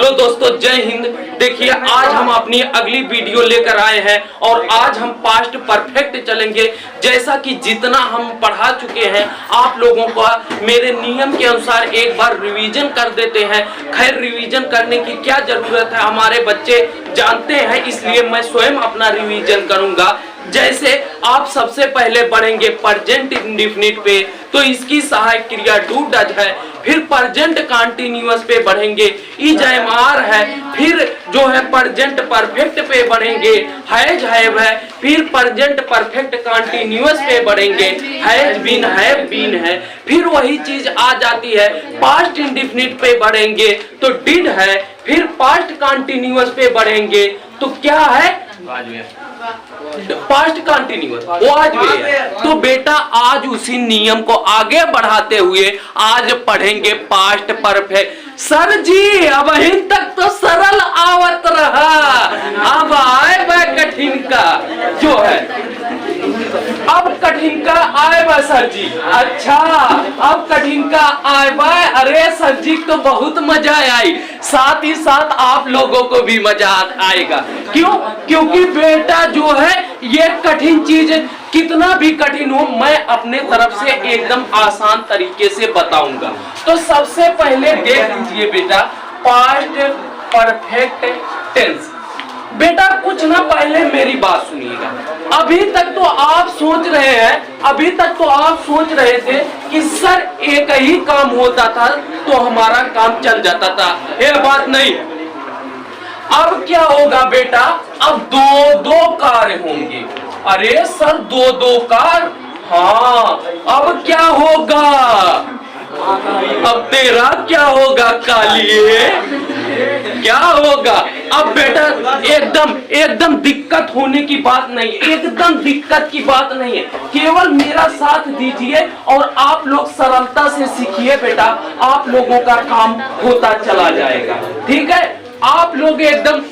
Hello दोस्तों, जय हिंद। देखिए, आज हम अपनी अगली वीडियो लेकर आए हैं और आज हम पास्ट परफेक्ट चलेंगे। जैसा कि जितना हम पढ़ा चुके हैं आप लोगों को मेरे नियम के अनुसार एक बार रिवीजन कर देते हैं। खैर, रिवीजन करने की क्या जरूरत है, हमारे बच्चे जानते हैं, इसलिए मैं स्वयं अपना रिवीजन करूंगा। जैसे आप सबसे पहले पढ़ेंगे प्रेजेंट इंडेफिनिट पे, तो इसकी सहायक क्रिया डू डज है। फिर प्रेजेंट कंटीन्यूअस पे बढ़ेंगे, इज एम आर है। फिर जो है प्रेजेंट परफेक्ट पे बढ़ेंगे, हैज हैव है। फिर प्रेजेंट परफेक्ट कंटीन्यूअस पे बढ़ेंगे, हैज बीन हैव बीन है। फिर वही चीज आ जाती है पास्ट इंडेफिनिट पे बढ़ेंगे तो डिड है। फिर पास्ट कंटीन्यूअस पे बढ़ेंगे तो क्या है, पास्ट कंटीन्यूअस, वो आज भी है। तो बेटा आज उसी नियम को आगे बढ़ाते हुए आज पढ़ेंगे पास्ट परफेक्ट। सर जी अब अभी तक तो सरल आवत रहा, अब आए वह कठिन का जो है, अब कठिन का आए बा सर जी। अच्छा, अब कठिन का आए बा। अरे सर जी तो बहुत मजा आई, साथ ही साथ आप लोगों को भी मजा आएगा। क्यों? क्योंकि बेटा जो है ये कठिन चीज कितना भी कठिन हो मैं अपने तरफ से एकदम आसान तरीके से बताऊंगा। तो सबसे पहले देख लीजिए बेटा पास्ट परफेक्ट टेंस। बेटा कुछ ना पहले मेरी बात सुनिएगा। अभी तक तो आप सोच रहे थे कि सर एक ही काम होता था तो हमारा काम चल जाता था। ये बात नहीं, अब क्या होगा बेटा, अब दो कार्य होंगे। अरे सर दो कार्य, हाँ अब क्या होगा, अब तेरा क्या होगा कालिए, क्या होगा। अब बेटा एकदम दिक्कत होने की बात नहीं, एकदम दिक्कत की बात नहीं है। केवल मेरा साथ दीजिए और आप लोग सरलता से सीखिए बेटा, आप लोगों का काम होता चला जाएगा। ठीक है, आप लोग एकदम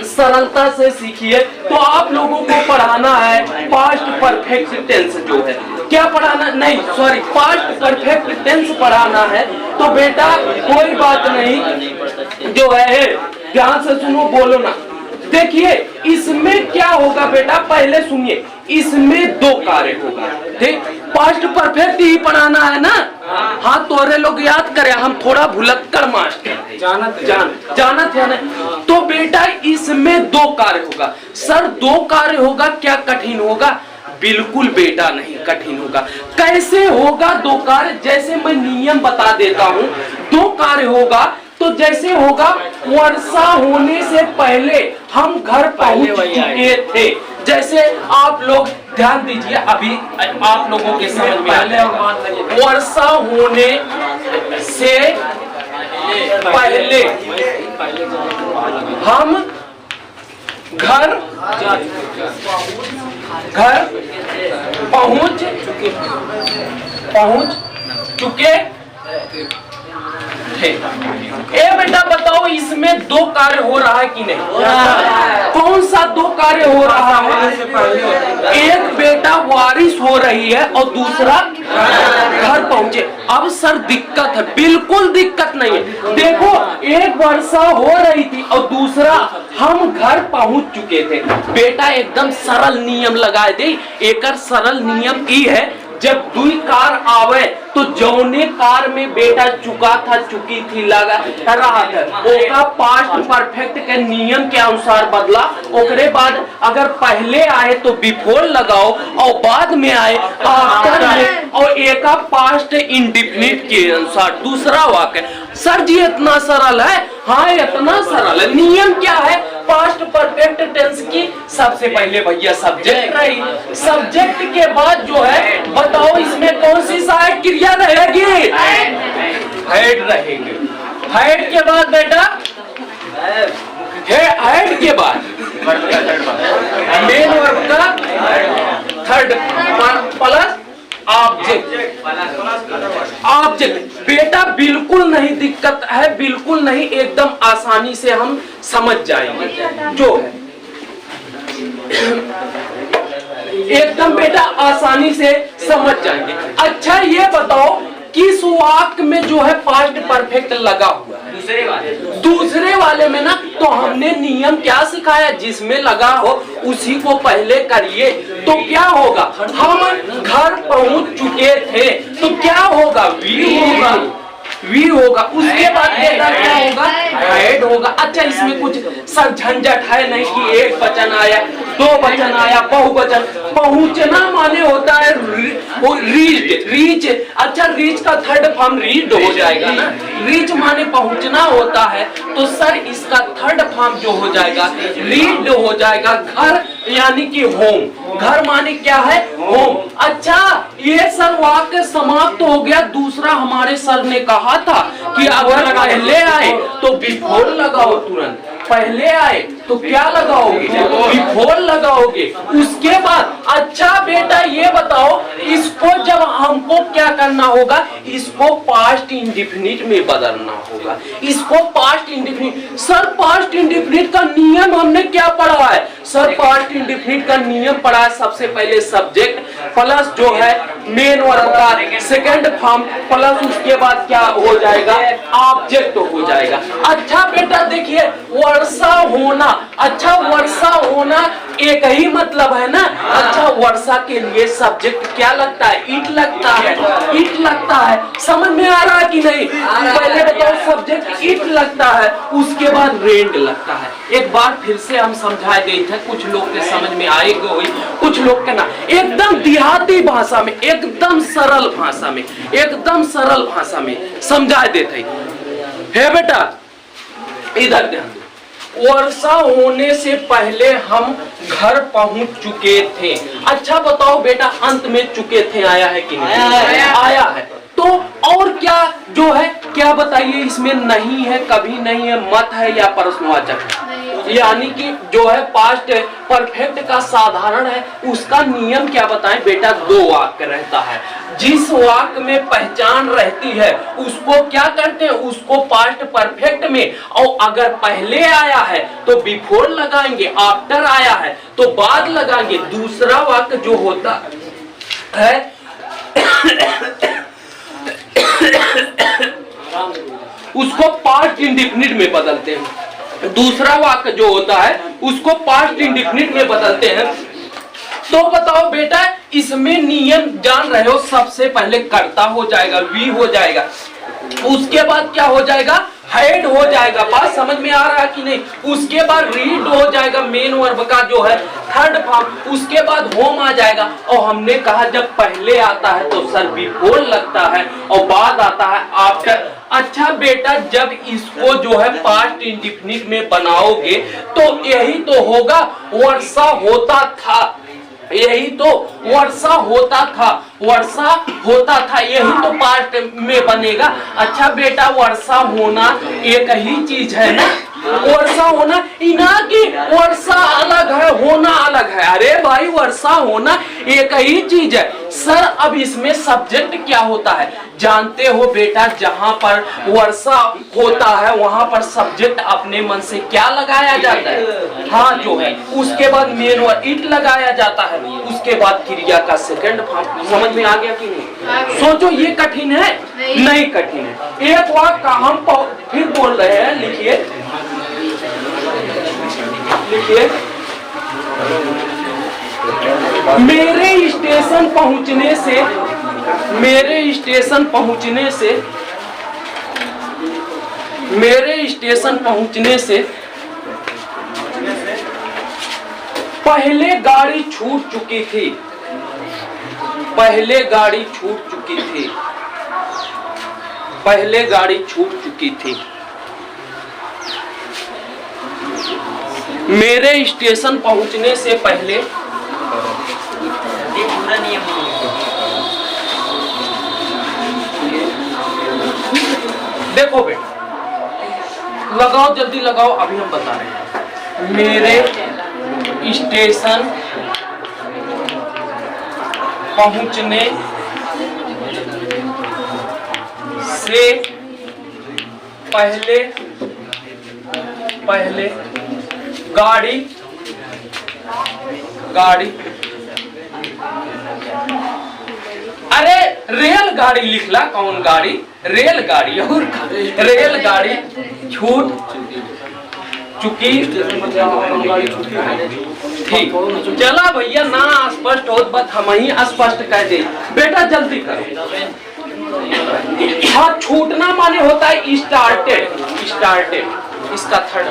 सरलता से सीखिए। तो आप लोगों को पढ़ाना है पास्ट परफेक्ट टेंस जो है, क्या पढ़ाना, नहीं सॉरी, पास्ट परफेक्ट टेंस पढ़ाना है। तो बेटा कोई बात नहीं, जो है ध्यान से सुनो, बोलो ना। देखिए इसमें क्या होगा बेटा, पहले सुनिए, इसमें दो कार्य होगा। ठीक, पास्ट परफेक्ट ही पढ़ाना है ना। हाँ तोरे लोग याद करें, हम थोड़ा भुलक्कड़ मास्टर जानत है ना। तो बेटा इसमें दो कार्य होगा। सर दो कार्य होगा, क्या कठिन होगा? बिल्कुल बेटा नहीं कठिन होगा। कैसे होगा दो कार्य, जैसे मैं नियम बता देता हूँ। दो कार्य होगा तो जैसे होगा, वर्षा होने से पहले हम घर पहुंच चुके थे। जैसे आप लोग ध्यान दीजिए, अभी आप लोगों के समझ में आ जाएगा। वर्षा होने से पहले हम घर पहुंच चुके थे। ए बेटा बताओ इसमें दो कार्य हो रहा है कि नहीं? कौन सा दो कार्य हो रहा है? एक बेटा बारिश हो रही है और दूसरा घर पहुंचे। अब सर दिक्कत है? बिल्कुल दिक्कत नहीं है। देखो एक वर्षा हो रही थी और दूसरा हम घर पहुंच चुके थे। बेटा एकदम सरल नियम लगा दे। एक सरल नियम ई है, जब दुई कार आवे तो जौने कार में बेटा चुका था चुकी थी लगा रहा था, ओका पास्ट परफेक्ट के नियम के अनुसार बदला। ओकरे बाद अगर पहले आए तो बिफोर लगाओ और बाद में आए आफ्टर में, और एक पास्ट इंडेफिनिट के अनुसार दूसरा वाक्य। सर जी इतना सरल है? हाँ इतना सरल है। नियम क्या है पास्ट परफेक्ट टेंस की? सबसे पहले भैया सब्जेक्ट रही, सब्जेक्ट के बाद जो है बताओ इसमें कौन सी सहायक क्रिया रहेगी? हेड रहेगी। हेड के बाद बेटा, हेड के बाद मेन वर्ब का थर्ड प्लस ऑब्जेक्ट। बेटा बिल्कुल नहीं दिक्कत है, बिल्कुल नहीं, एकदम आसानी से हम समझ जाएंगे जो है, एकदम बेटा आसानी से समझ जाएंगे। अच्छा ये बताओ किस वाक्य में जो है पास्ट परफेक्ट लगा हुआ है? दूसरे वाले में ना तो हमने नियम क्या सिखाया, जिसमें लगा हो उसी को पहले करिए। तो क्या होगा, हम घर पहुंच चुके थे तो क्या होगा, वी होगा, वी होगा। उसके बाद बेटा क्या होगा, हेड होगा। अच्छा इसमें कुछ सर झंझट है नहीं कि एक वचन आया, दो वचन आया, बहुवचन। पहुंचना माने होता है रीच, रीच। अच्छा रीच का थर्ड फॉर्म रीड हो जाएगा ना, रीच माने पहुंचना होता है, तो सर इसका थर्ड फॉर्म जो हो जाएगा रीड हो जाएगा। घर यानी कि होम, घर माने क्या है, होम। अच्छा ये सर वाक्य समाप्त हो गया। दूसरा हमारे सर ने कहा था कि अगर पहले आए तो बिफोर लगाओ, तुरंत पहले आए तो क्या लगाओगे, बिफोर लगाओगे। उसके बाद अच्छा बेटा ये बताओ, इसको जब हमको क्या करना होगा, इसको पास्ट इंडेफिनिट में बदलना होगा। इसको past indefinite, sir past indefinite का नियम हमने क्या पढ़ा है, सर पास्ट इंडेफिनिट का नियम पढ़ा है। सबसे पहले सब्जेक्ट प्लस जो है मेन वर्ब का सेकंड फॉर्म प्लस उसके बाद क्या हो जाएगा, ऑब्जेक्ट हो जाएगा। अच्छा बेटा देखिए वर्षा होना, अच्छा वर्षा होना एक ही मतलब है ना। अच्छा वर्षा के लिए सब्जेक्ट क्या लगता है, इट लगता है, इट लगता है। समझ में आ रहा है कि नहीं, पहले बताओ सब्जेक्ट इट लगता है, उसके बाद रेंड लगता है। एक बार फिर से हम समझा गए थे, कुछ लोग के समझ में आएगा हुई, कुछ लोग के ना। एकदम देहाती भाषा में, एकदम सरल भाषा में, एकदम सरल भाषा में समझा देते है। बेटा इधर ध्यान दो, वर्षा होने से पहले हम घर पहुंच चुके थे। अच्छा बताओ बेटा अंत में चुके थे आया है कि नहीं, आया है। तो और क्या जो है, क्या बताइए इसमें, नहीं है, कभी नहीं है, मत है या प्रश्नवाचक है, यानी कि जो है पास्ट परफेक्ट का साधारण है। उसका नियम क्या बताएं बेटा, दो वाक्य रहता है। जिस वाक्य में पहचान रहती है उसको क्या करते हैं, उसको पास्ट परफेक्ट में, और अगर पहले आया है तो बिफोर लगाएंगे, आफ्टर आया है तो बाद लगाएंगे। दूसरा वाक्य जो होता है उसको पास्ट इंडेफिनिट में बदलते हैं। दूसरा वाक्य जो होता है उसको पास्ट इंडेफिनिट में बदलते हैं। तो बताओ बेटा इसमें नियम जान रहे हो, सबसे पहले कर्ता हो जाएगा, वी हो जाएगा, उसके बाद क्या हो जाएगा, हेड हो जाएगा। बात समझ में आ रहा है कि नहीं। उसके बाद रीड हो जाएगा, मेन वर्ब का जो है थर्ड फॉर्म। उसके बाद होम आ जाएगा, और हमने कहा जब पहले आता है तो सर बिफोर लगता है और बाद आता है आफ्टर। अच्छा बेटा जब इसको जो है पास्ट इंडेफिनिट में बनाओगे तो यही तो होगा, वर्षा होता था, यही तो वर्षा होता था, वर्षा होता था, यही तो पास्ट में बनेगा। अच्छा बेटा वर्षा होना एक ही चीज है ना, वर्षा होना, इना की वर्षा अलग है, होना अलग है। अरे भाई वर्षा होना एक ही चीज है। सर अब इसमें सब्जेक्ट क्या होता है, जानते हो बेटा, जहां पर वर्षा होता है वहां पर सब्जेक्ट अपने मन से क्या लगाया जाता है, हाँ जो है। उसके बाद मेन वर्ब इट लगाया जाता है, उसके बाद क्रिया का सेकंड फॉर्म। समझ में आ गया कि नहीं? सोचो ये कठिन है, नहीं कठिन है। एक वाक्य हम फिर बोल रहे हैं, लिखिए लिखिए, मेरे स्टेशन पहुंचने से, मेरे स्टेशन पहुंचने से, मेरे स्टेशन पहुंचने से पहले गाड़ी छूट चुकी थी, पहले गाड़ी छूट चुकी थी, पहले गाड़ी छूट चुकी थी। मेरे स्टेशन पहुंचने से पहले, देखो बेटा लगाओ जल्दी लगाओ, अभी हम बता रहे हैं। मेरे स्टेशन पहुंचने से पहले, पहले गाड़ी, गाड़ी, अरे रेलगाड़ी लिखला, कौन गाड़ी, रेलगाड़ी, और रेलगाड़ी छूट चुकी ठीक। चला भैया ना स्पष्ट हो बस हम ही स्पष्ट कह दे। बेटा जल्दी करो। हाँ, छूटना माने होता है स्टार्टेड। स्टार्टेड इसका थर्ड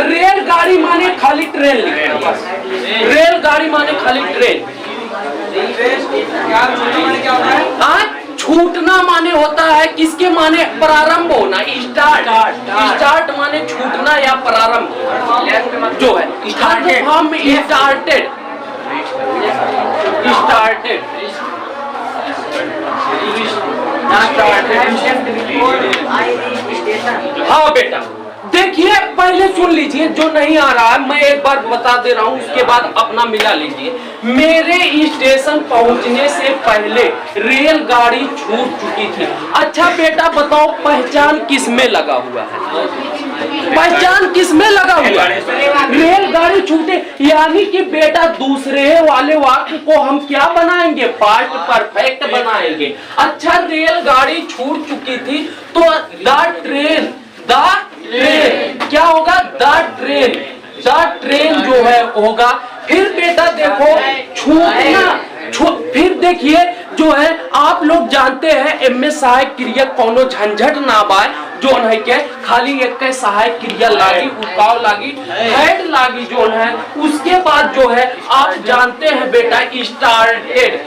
रेलगाड़ी माने खाली ट्रेन। रेलगाड़ी माने खाली ट्रेन। छूटना माने होता है किसके माने प्रारंभ होना। स्टार्ट माने छूटना या प्रारंभ जो है। थर्ड फॉर्म में स्टार्टेड। हाँ बेटा देखिए, पहले सुन लीजिए, जो नहीं आ रहा है मैं एक बार बता दे रहा हूँ, उसके बाद अपना मिला लीजिए। मेरे स्टेशन पहुंचने से पहले रेलगाड़ी छूट चुकी थी। अच्छा बेटा बताओ, पहचान किस में लगा हुआ है? पहचान किस में लगा हुआ है? रेलगाड़ी छूटे, यानी कि बेटा दूसरे वाले वाक्य को हम क्या बनाएंगे? पास्ट परफेक्ट बनाएंगे। अच्छा, रेलगाड़ी छूट चुकी थी तो द ट्रेन क्या होगा? द ट्रेन जो है होगा। फिर बेटा देखो छूटना, फिर देखिए जो है आप लोग जानते हैं एम सहायक क्रिया कोनो झंझट ना बाय जो है के खाली एक के सहायक क्रिया लागी, उकाव लागी, हेड लागी जो है। उसके बाद जो है आप जानते हैं बेटा स्टार्टेड।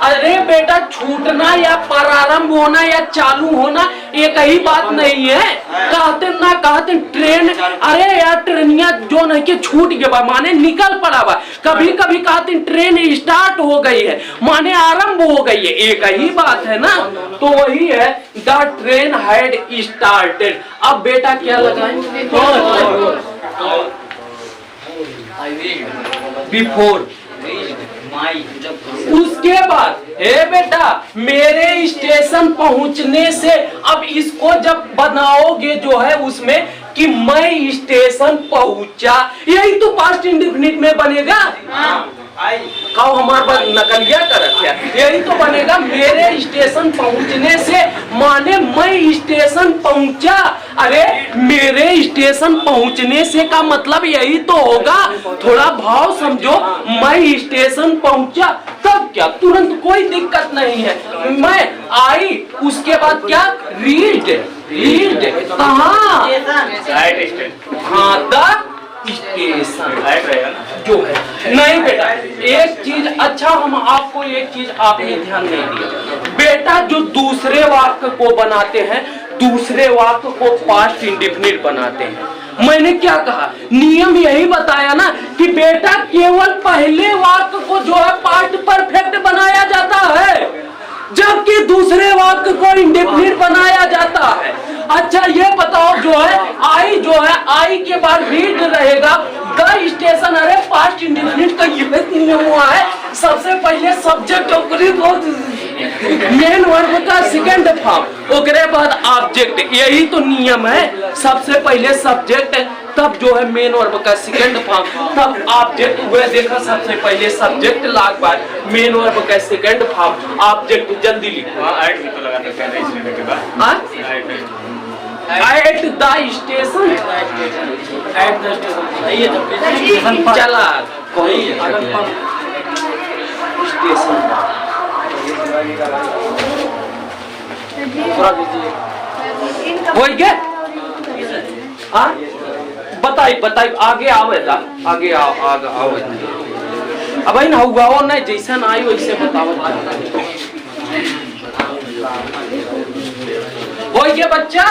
अरे बेटा छूटना या प्रारंभ होना या चालू होना एक ही बात नहीं है। कहते ना कहते ट्रेन, अरे यार ट्रेनिया जो नहीं के छूट गया माने निकल पड़ा बा। कभी कभी कहते ट्रेन स्टार्ट हो गई है माने आरंभ हो गई है, एक ही बात है ना। तो वही है द ट्रेन हैड स्टार्टेड। अब बेटा क्या लगाएं? बिफोर। उसके बाद हे बेटा मेरे स्टेशन पहुंचने से, अब इसको जब बनाओगे जो है उसमें कि मैं स्टेशन पहुंचा, यही तो पास्ट इंडेफिनिट में बनेगा। खाओ हमारे पास नकलिया कर रखा, यही तो बनेगा। मेरे स्टेशन पहुंचने से माने मैं स्टेशन पहुंचा। अरे मेरे स्टेशन पहुंचने से का मतलब यही तो होगा। थोड़ा भाव समझो, मैं स्टेशन पहुंचा तब क्या, तुरंत कोई दिक्कत नहीं है। मैं आई, उसके बाद क्या? रीड कहाँ? हाँ स्टेशन जो है। नहीं बेटा एक चीज, अच्छा हम आपको एक चीज आपने ध्यान नहीं दिया बेटा, जो दूसरे वाक्य को बनाते हैं, दूसरे वाक्य को पास्ट इंडेफिनिट बनाते हैं। मैंने क्या कहा? नियम यही बताया ना कि बेटा केवल पहले वाक्य को जो है पास्ट परफेक्ट बनाया जाता है, जबकि दूसरे वाक्य को इंडेफिनिट बनाया जाता है। अच्छा ये बताओ जो है आई जो है, आई के बाद रीड रहेगा द स्टेशन। अरे पास्ट इंडेफिनिट का ये नियम हुआ है, सबसे पहले सब्जेक्ट मेन वर्ब का सेकंड फॉर्म, ओकरे बाद ऑब्जेक्ट, यही तो नियम है। सबसे पहले सब्जेक्ट, तब जो है मेन वर्ब का सेकंड फॉर्म, तब ऑब्जेक्ट हुए। देखा सबसे पहले सब्जेक्ट लाग बाद मेन वर्ब का सेकंड फॉर्म ऑब्जेक्ट। जल्दी लिखो। एट द स्टेशन, चला स्टेशन हो गया। बताई आगे आवेगा, आगे आवे। अब ना हुआ हो नहीं, जैसा ना आई वैसे बताओ। हो गया बच्चा?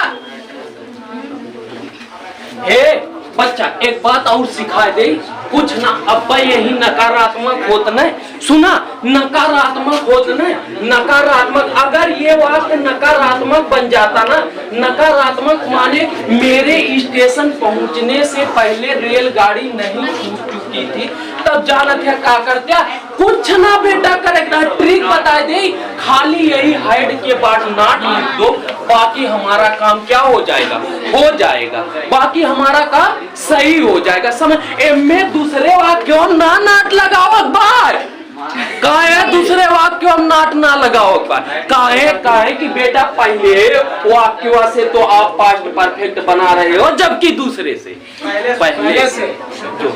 हे बच्चा एक बात और सिखा दे कुछ ना। अब यही नकारात्मक होता नहीं, सुना? नकारात्मक होता नहीं, नकारात्मक। अगर ये वाक्य नकारात्मक बन जाता ना, नकारात्मक माने मेरे स्टेशन पहुंचने से पहले रेलगाड़ी नहीं छूट चुकी थी, तब जानत है क्या करते? कुछ ना बेटा करेक्ट ट्रिक बता दे, खाली यही हेड के बाद नॉट लिख दो, बाकी हमारा काम क्या हो जाएगा? हो जाएगा, बाकी हमारा काम सही हो जाएगा। समझ? में दूसरे वाक्यों ना नाट लगाओ बार काहे दूसरे वाक्य हम नाट ना लगाओ काहे कि बेटा पहले वाक्य से तो आप पास्ट परफेक्ट बना रहे हो, जबकि दूसरे से पहले से जो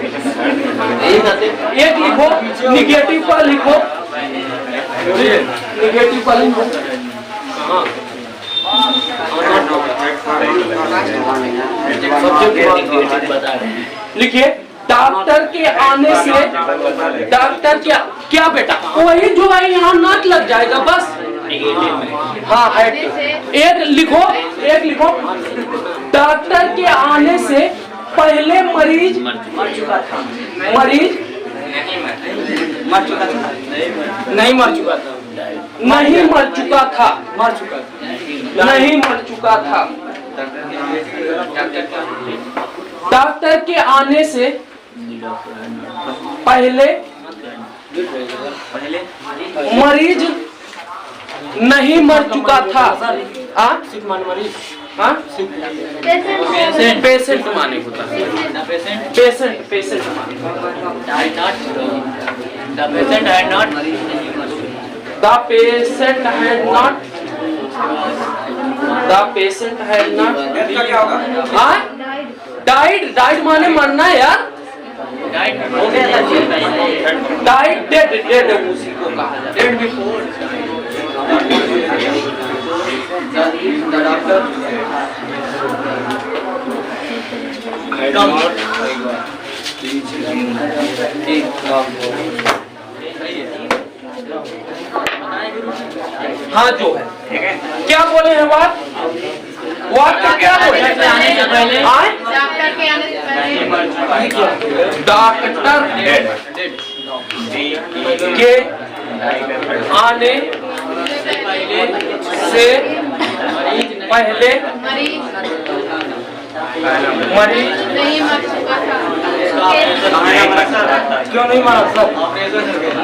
एक लिखो, निगेटिव पर लिखो, निगेटिव पर लिखो। हाँ लिखिए, डॉक्टर के आने से, डॉक्टर क्या बेटा वही जो है यहाँ नाट लग जाएगा बस। हाँ है, एक लिखो, एक लिखो, डॉक्टर के आने से पहले मरीज मर चुका था। मरीज मर चुका था, नहीं मर चुका था, नहीं मर चुका था, मर चुका था, नहीं मर चुका था। डॉक्टर के आने से पहले मरीज नहीं मर चुका था। पेशेंट माने होता है, पेशेंट पेशेंट माने, the patient had not, the patient had not, the patient had not क्या होगा? हाँ डाइड, डाइड माने मरना यार, डाइड हो गया था, डाइड डेड, डेड उसी को कहा जाता है, डेड बिफोर द डॉक्टर हाँ जो है क्या बोले हैं बात का क्या बोले? आने से पहले, डॉक्टर के आने से पहले, डॉक्टर के आने से पहले मरीज नहीं मर चुका था। क्यों नहीं मरा सर?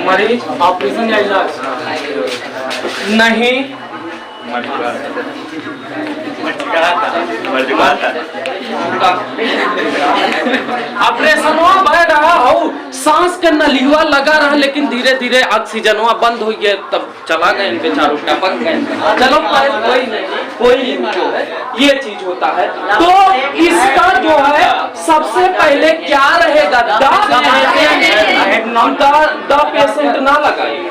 मरीज ऑपरेशन या इलाज नहीं मर चुका था। ऑपरेशन बढ़ रहा हो, सांस के नलिया लगा रहा, लेकिन धीरे धीरे ऑक्सीजनवा बंद हो गया, तब चला गए इनके चारों टपक गए। चलो कोई नहीं, कोई जो है ये चीज होता है। तो इसका जो है सबसे पहले क्या रहेगा? द पेशेंट ना लगाइए,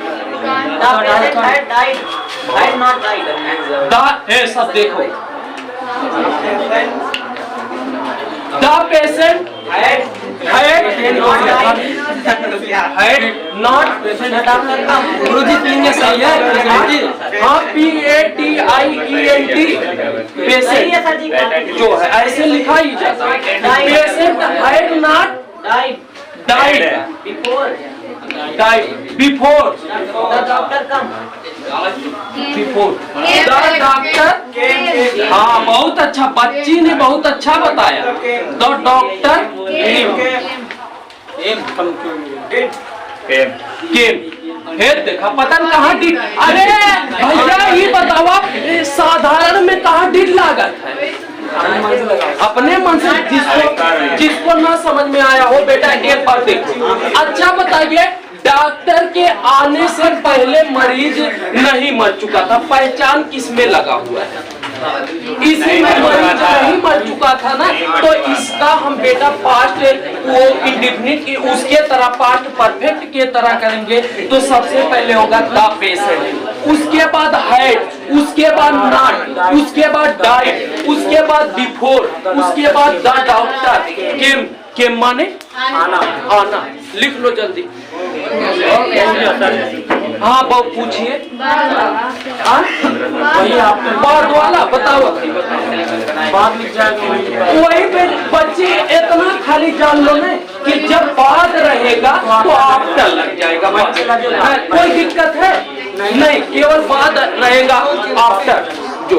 सब देखो, the patient had not, Guruji PNA सही है, हाँ PATIENT, पेशेंट जो है ऐसे लिखा ही जाता है। Patient had not died before, died before the doctor come, before the doctor came। हाँ बहुत अच्छा, बच्ची ने बहुत अच्छा बताया। The doctor came, देखा पता नहीं कहाँ डिड, अरे भैया ये बताओ साधारण में कहाँ डिड लागत है? अपने मन से जिसको ना समझ में आया हो बेटा एक बार देखो। अच्छा बताइए, डॉक्टर के आने से पहले मरीज नहीं मर चुका था, पहचान किसमें लगा हुआ है? इसी में मरीज नहीं मर चुका था ना, तो इसका हम बेटा पास्ट वो इंडेफिनिट उसके तरह पास्ट परफेक्ट के तरह करेंगे। तो सबसे पहले होगा द पेशेंट, उसके बाद हैड, उसके बाद नॉट, उसके बाद डाइड, उसके बाद बिफोर, उसके बाद द डॉक्टर केम। केम माने आना, आना लिख लो जल्दी। हाँ बहुत पूछिए, वही आप बाद वाला बताओ, बाद लिख जाएगा वही पे बच्चे। इतना खाली जान लो ना कि जब बाद रहेगा तो आफ्टर लग जाएगा बच्चे, कोई दिक्कत है नहीं, केवल बाद रहेगा आफ्टर जो।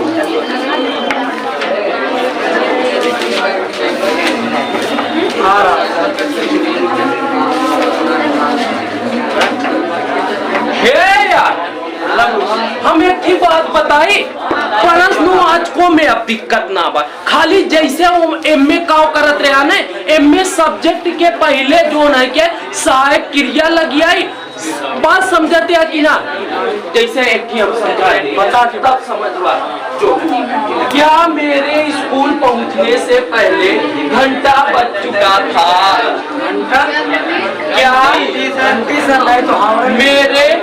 यार हम एक ही बात बताई, प्रश्न आज को में अब दिक्कत ना बा, खाली जैसे एमए का करत रहा ना, एमए सब्जेक्ट के पहले जो है के सहायक क्रिया लगी आई, बात समझते हैं कि ना? जैसे एक ही हम समझाए बता तब समझ हुआ। जो क्या मेरे स्कूल पहुंचने से पहले घंटा बज चुका था? क्या मेरे स्कूल पहुंचने से पहले घंटा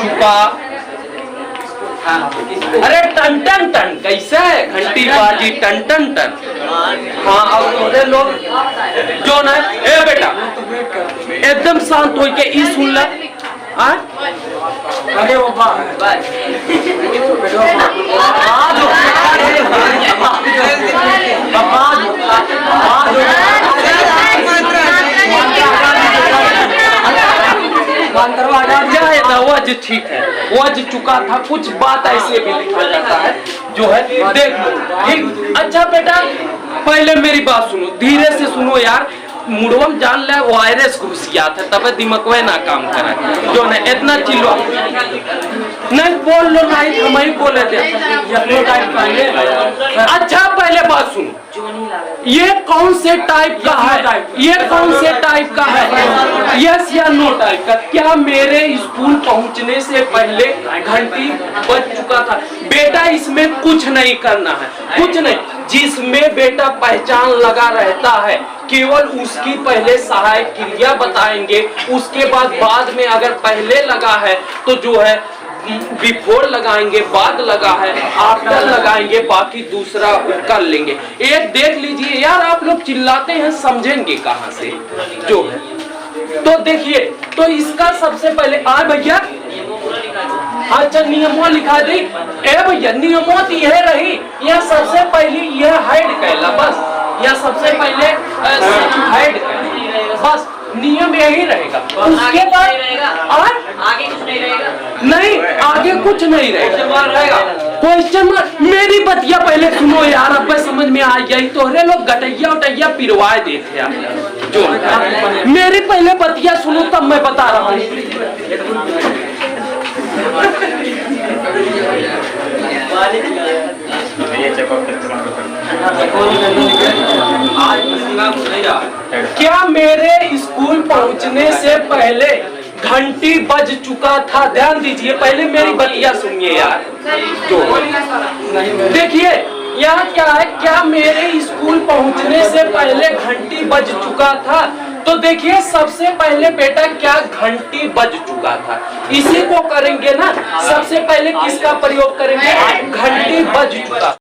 चुका अरे टन टन टन कैसे है? घंटी बाजी टन टन टन। हाँ और थोड़े लोग जो ना ए बेटा एकदम शांत हो के ई सुन ले। अरे वो वज ठीक है, वज चुका था। कुछ बात ऐसे भी लिखा जाता है जो है देख लो ठीक। अच्छा बेटा पहले मेरी बात सुनो, धीरे से सुनो यार। मुड़वम जान ले वायरस घुसियात है तब दिमाग ना काम करे जो है इतना चिल्लो नहीं बोल लो नहीं हम ही बोले थे। अच्छा पहले बात सुनो, ये कौन से टाइप का है? ये कौन से टाइप का है? यस या नो टाइप का? क्या मेरे स्कूल पहुंचने से पहले घंटी बज चुका था? बेटा इसमें कुछ नहीं करना है, कुछ नहीं। जिसमें बेटा पहचान लगा रहता है केवल उसकी पहले सहायक क्रिया बताएंगे, उसके बाद में अगर पहले लगा है तो जो है बिफोर लगाएंगे, बाद लगा है आफ्टर लगाएंगे, बाकी दूसरा कर लेंगे। एक देख लीजिए यार, आप लोग चिल्लाते हैं समझेंगे कहाँ से जो है। तो देखिए तो इसका सबसे पहले भैया अच्छा नियमों लिखा दी। ए भैया नियमों तो यह रही, यह सबसे पहली यह हाइड कहला बस, यह सबसे पहले हाइड बस नियम यही रहेगा। उसके बाद आगे कुछ नहीं रहेगा, नहीं आगे कुछ नहीं रहेगा। क्वेश्चन मार्क मेरी बतिया पहले सुनो यार, अब समझ में आ गई। तोहरे लोग गटैया उटैया पिरवाए देते हैं जो मेरी पहले बतिया सुनो तब मैं बता रहा हूँ। क्या मेरे स्कूल पहुंचने से पहले घंटी बज चुका था? ध्यान दीजिए पहले मेरी बतिया सुनिए यार। जो देखिए यहाँ क्या है, क्या मेरे स्कूल पहुंचने से पहले घंटी बज चुका था? तो देखिए सबसे पहले बेटा क्या घंटी बज चुका था, इसी को करेंगे ना। सबसे पहले किसका प्रयोग करेंगे? घंटी बज चुका।